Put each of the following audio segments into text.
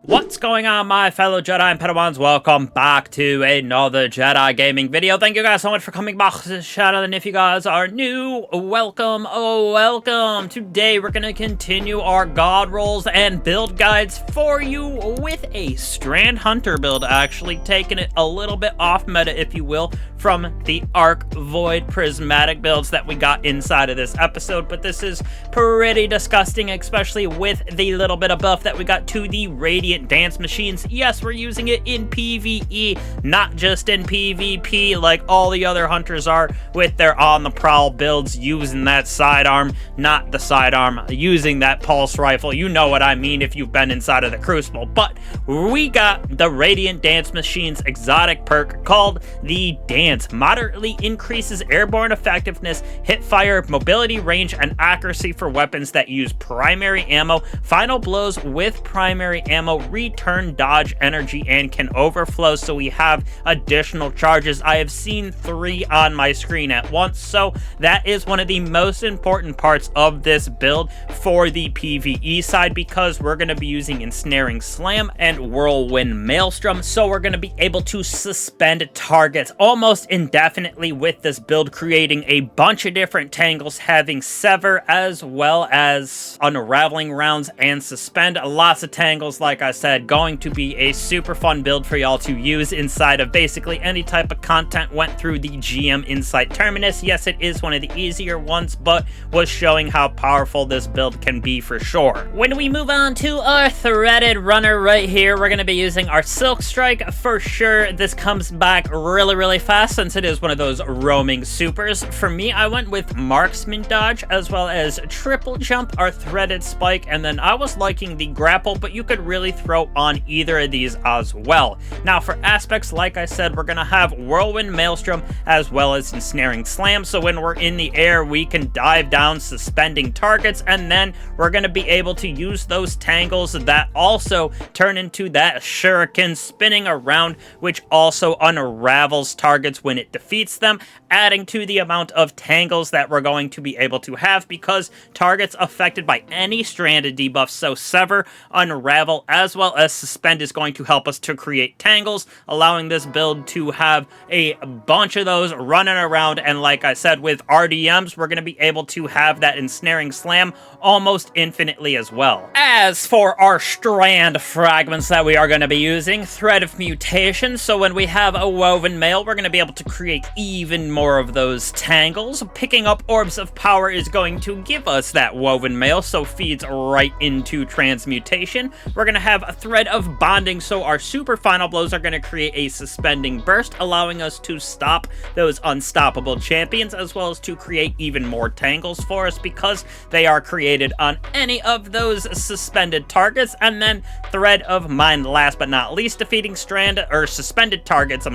What's going on, my fellow Jedi and Padawans? Welcome back to another Jedi gaming video. Thank you guys so much for coming back to this channel, and if you guys are new, welcome, oh welcome. Today we're gonna continue our god rolls and build guides for you with a Strand Hunter build, actually taking it a little bit off meta, if you will, from the Arc Void Prismatic builds that we got inside of this episode, but this is pretty disgusting, especially with the little bit of buff that we got to the Radiant Dance Machines. Yes, we're using it in PVE, not just in PvP like all the other hunters are with their on the prowl builds, using that sidearm, not the sidearm, using that pulse rifle. You know what I mean if you've been inside of the Crucible. But we got the Radiant Dance Machines exotic perk called the Dance. Moderately increases airborne effectiveness, hit fire, mobility, range, and accuracy for weapons that use primary ammo. Final blows with primary ammo return dodge energy and can overflow, so we have additional charges. I have seen 3 on my screen at once, so that is one of the most important parts of this build for the PvE side, because we're going to be using Ensnaring Slam and Whirlwind Maelstrom, so we're going to be able to suspend targets almost indefinitely with this build, creating a bunch of different tangles, having Sever as well as Unraveling rounds and Suspend. Lots of tangles, like I said, going to be a super fun build for y'all to use inside of basically any type of content. Went through the GM Insight Terminus. Yes, it is one of the easier ones, but was showing how powerful this build can be for sure. When we move on to our threaded runner right here, we're going to be using our Silk Strike for sure. This comes back really fast since it is one of those roaming supers. For me, I went with Marksman Dodge as well as Triple Jump, our threaded spike, and then I was liking the grapple, but you could really throw on either of these as well. Now for aspects, like I said, we're gonna have Whirlwind Maelstrom as well as Ensnaring Slam, so when we're in the air we can dive down suspending targets, and then we're gonna be able to use those tangles that also turn into that shuriken spinning around, which also unravels targets when it defeats them, adding to the amount of tangles that we're going to be able to have, because targets affected by any stranded debuffs, so Sever, Unravel, as well as Suspend, is going to help us to create tangles, allowing this build to have a bunch of those running around. And like I said, with RDMs, we're going to be able to have that Ensnaring Slam almost infinitely as well. As for our Strand fragments that we are going to be using, Thread of Mutation, so when we have a Woven Mail, we're going to be able to create even more of those tangles. Picking up Orbs of Power is going to give us that Woven Mail, so feeds right into Transmutation. We're going to have a Thread of Bonding, so our super final blows are going to create a suspending burst, allowing us to stop those unstoppable champions, as well as to create even more tangles for us, because they are created on any of those suspended targets. And then Thread of Mind, last but not least, defeating suspended targets,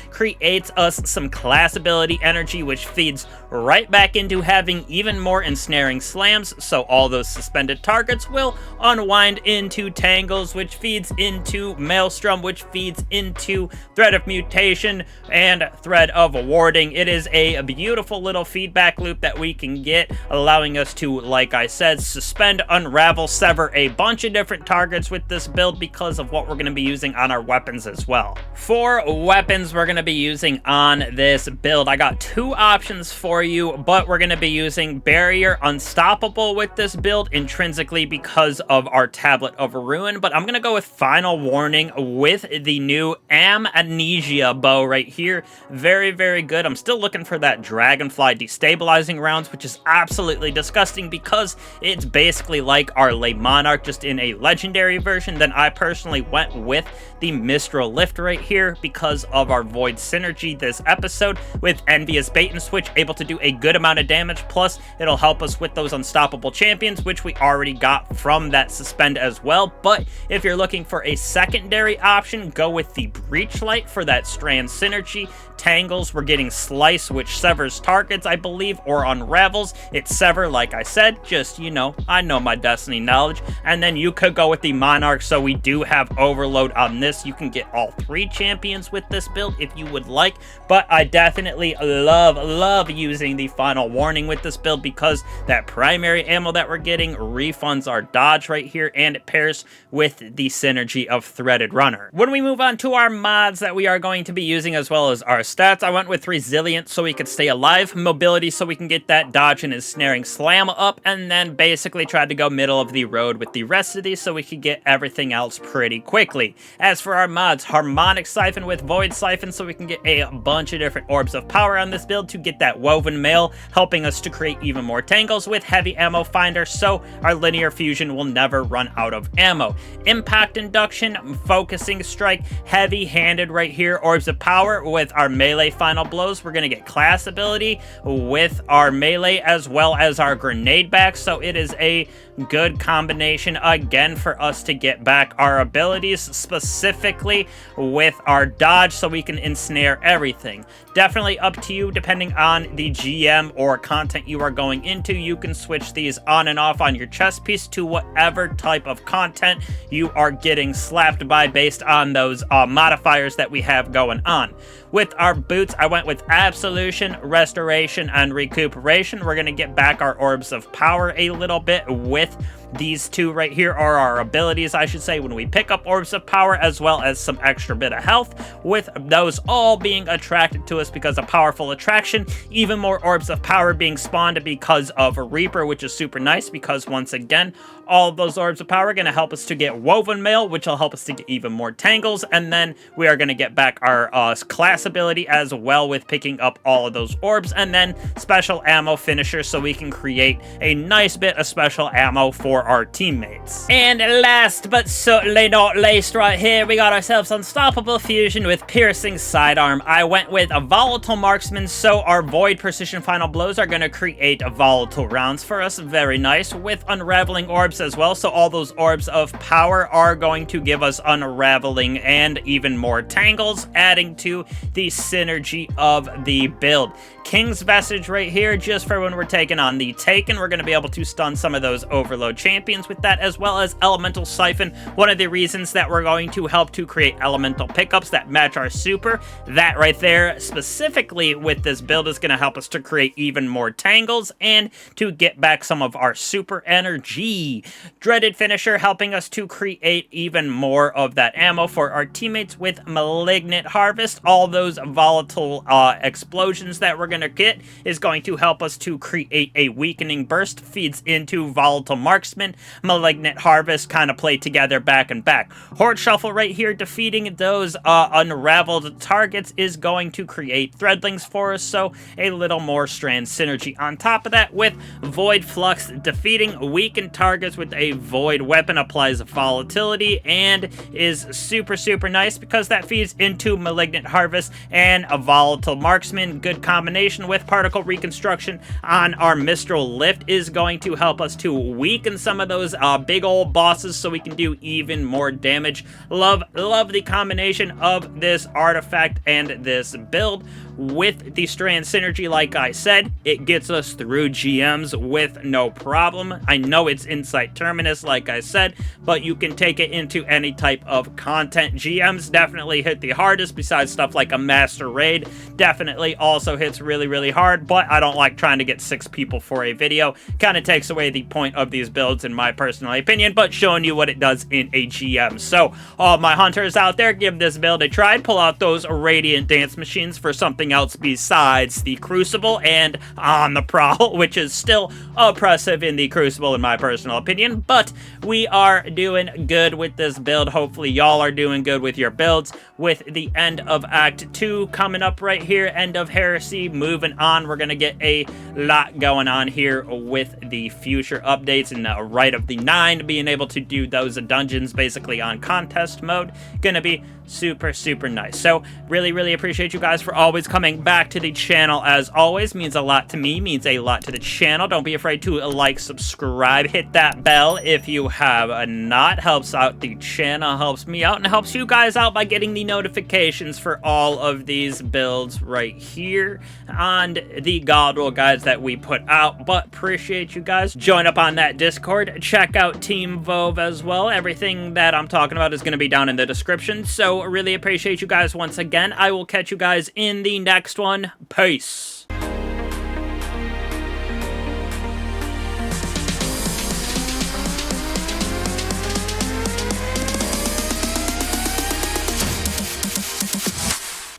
creates us some class ability energy, which feeds right back into having even more Ensnaring Slams, so all those suspended targets will unwind into tangles, which feeds into Maelstrom, which feeds into Thread of Mutation and Thread of Warding. It is a beautiful little feedback loop that we can get, allowing us to, like I said, suspend, unravel, sever a bunch of different targets with this build, because of what we're going to be using on our weapons as well. For weapons we're going to be using on this build, I got 2 options for you, but we're going to be using Barrier Unstoppable with this build intrinsically because of our Tablet of Ruin, but I'm going to go with Final Warning with the new Amnesia bow right here. Very good. I'm still looking for that Dragonfly destabilizing rounds, which is absolutely disgusting because it's basically like our Le Monarch, just in a legendary version. Then I personally went with the Mistral Lift right here because of our Void synergy this episode with Envious Bait and Switch, able to do a good amount of damage, plus it'll help us with those unstoppable champions, which we already got from that Suspend as well. But if you're looking for a secondary option, go with the Breachlight for that Strand synergy. Tangles, we're getting Slice, which severs targets, I believe, or unravels. It's Sever, like I said, just, you know, I know my Destiny knowledge. And then you could go with the Monarch, so we do have Overload on this. You can get all 3 champions with this build if you would like, but I definitely love using the Final Warning with this build, because that primary ammo that we're getting refunds our dodge right here, and it pairs with with the synergy of Threaded Runner. When we move on to our mods that we are going to be using as well as our stats, I went with Resilience so we could stay alive, Mobility so we can get that dodge and ensnaring slam up, and then basically tried to go middle of the road with the rest of these so we could get everything else pretty quickly. As for our mods, Harmonic Siphon with Void Siphon so we can get a bunch of different orbs of power on this build to get that Woven Mail, helping us to create even more tangles with Heavy Ammo Finder so our linear fusion will never run out of ammo. Impact Induction, Focusing Strike, Heavy-Handed right here, Orbs of Power with our melee final blows. We're going to get class ability with our melee as well as our grenade back, so it is a good combination again for us to get back our abilities, specifically with our dodge so we can ensnare everything. Definitely up to you depending on the GM or content you are going into. You can switch these on and off on your chest piece to whatever type of content you are getting slapped by based on those modifiers that we have going on. With our boots, I went with Absolution, Restoration, and Recuperation. We're going to get back our Orbs of Power a little bit with these two right here, are our abilities, I should say, when we pick up Orbs of Power, as well as some extra bit of health, with those all being attracted to us because of Powerful Attraction, even more Orbs of Power being spawned because of a Reaper, which is super nice because, once again, all of those Orbs of Power are going to help us to get Woven Mail, which will help us to get even more tangles, and then we are going to get back our class ability as well with picking up all of those orbs, and then Special Ammo Finisher so we can create a nice bit of special ammo for our teammates. And last but certainly not least, right here, we got ourselves Unstoppable Fusion with Piercing Sidearm. I went with a Volatile Marksman, so our Void Precision Final Blows are going to create volatile rounds for us. Very nice. With Unraveling Orbs as well, so all those Orbs of Power are going to give us Unraveling and even more tangles, adding to the synergy of the build. King's Vestige right here, just for when we're taking on the Taken. We're going to be able to stun some of those Overload champions with that, as well as Elemental Siphon. One of the reasons that we're going to help to create elemental pickups that match our super. That right there, specifically with this build, is going to help us to create even more tangles and to get back some of our super energy. Dreaded Finisher, helping us to create even more of that ammo for our teammates with Malignant Harvest. All those volatile explosions that we're going to get is going to help us to create a Weakening Burst, feeds into Volatile Marksman, Malignant Harvest, kind of play together back and back. Horde Shuffle right here, defeating those unraveled targets is going to create Threadlings for us, so a little more Strand synergy. On top of that, with Void Flux, defeating weakened targets with a Void Weapon applies volatility and is super nice because that feeds into Malignant Harvest and a Volatile Marksman. Good combination with Particle Reconstruction on our Mistral Lift is going to help us to weaken some of those big old bosses so we can do even more damage. Love the combination of this artifact and this build. With the Strand synergy, like I said, it gets us through GMs with no problem. I know it's Insight Terminus, like I said, but you can take it into any type of content. GMs definitely hit the hardest, besides stuff like a Master Raid. Definitely also hits really hard, but I don't like trying to get 6 people for a video. Kind of takes away the point of these builds, in my personal opinion, but showing you what it does in a GM. So, all my hunters out there, give this build a try. Pull out those Radiant Dance Machines for something else besides the Crucible and On the Prowl, which is still oppressive in the Crucible in my personal opinion, but we are doing good with this build. Hopefully y'all are doing good with your builds. With the end of Act 2 coming up right here, end of Heresy, moving on, we're gonna get a lot going on here with the future updates and the Right of the Nine, being able to do those dungeons basically on contest mode. Gonna be super nice. So really appreciate you guys for always coming back to the channel. As always, means a lot to me, means a lot to the channel. Don't be afraid to like, subscribe, hit that bell if you have not. Helps out the channel, helps me out, and helps you guys out by getting the notifications for all of these builds right here and the God Roll guides that we put out. But appreciate you guys. Join up on that Discord. Check out Team Vove as well. Everything that I'm talking about is going to be down in the description. So really appreciate you guys once again. I will catch you guys in the next one. Peace.